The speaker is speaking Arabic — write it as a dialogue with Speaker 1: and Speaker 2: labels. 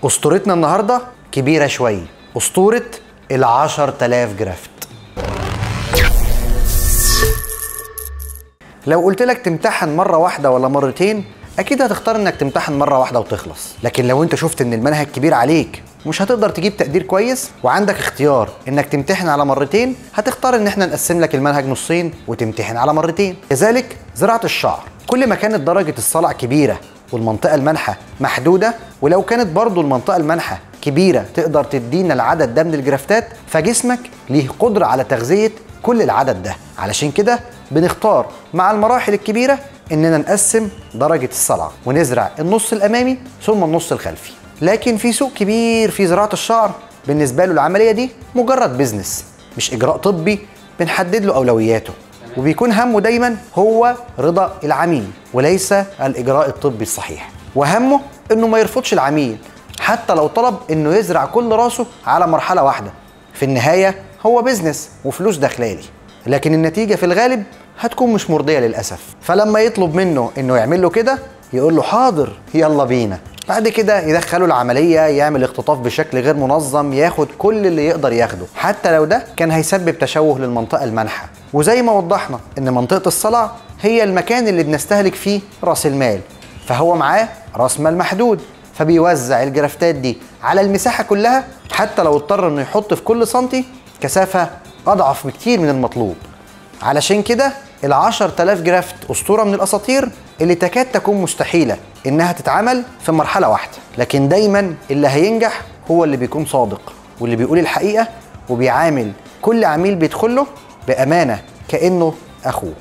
Speaker 1: اسطورتنا النهارده كبيره شويه، اسطوره ال10,000 جرافت. لو قلت لك تمتحن مره واحده ولا مرتين اكيد هتختار انك تمتحن مره واحده وتخلص، لكن لو انت شفت ان المنهج كبير عليك مش هتقدر تجيب تقدير كويس وعندك اختيار انك تمتحن على مرتين، هتختار ان احنا نقسم لك المنهج نصين وتمتحن على مرتين. كذلك زراعه الشعر، كل ما كانت درجه الصلع كبيره والمنطقه المنحه محدوده، ولو كانت برضو المنطقه المنحه كبيره تقدر تدينا العدد ده من الجرافتات، فجسمك ليه قدره على تغذيه كل العدد ده. علشان كده بنختار مع المراحل الكبيره اننا نقسم درجه الصلع ونزرع النص الامامي ثم النص الخلفي. لكن في سوق كبير في زراعه الشعر بالنسبه له العمليه دي مجرد بيزنس، مش اجراء طبي بنحدد له اولوياته، وبيكون همه دايما هو رضا العميل وليس الاجراء الطبي الصحيح، وهمه انه ما يرفضش العميل حتى لو طلب انه يزرع كل راسه على مرحله واحده. في النهايه هو بيزنس وفلوس داخلالي، لكن النتيجه في الغالب هتكون مش مرضيه للاسف. فلما يطلب منه انه يعمل له كده يقول له حاضر يلا بينا، بعد كده يدخله العمليه، يعمل اختطاف بشكل غير منظم، ياخد كل اللي يقدر ياخده حتى لو ده كان هيسبب تشوه للمنطقه المنحه. وزي ما وضحنا ان منطقه الصلع هي المكان اللي بنستهلك فيه راس المال، فهو معاه راس مال محدود، فبيوزع الجرافتات دي على المساحه كلها حتى لو اضطر انه يحط في كل سنتي كثافه اضعف بكتير من المطلوب. علشان كده ال10,000 جرافت اسطوره من الاساطير اللي تكاد تكون مستحيله انها تتعمل في مرحله واحده، لكن دايما اللي هينجح هو اللي بيكون صادق واللي بيقول الحقيقه وبيعامل كل عميل بيدخله بامانه كانه اخوه.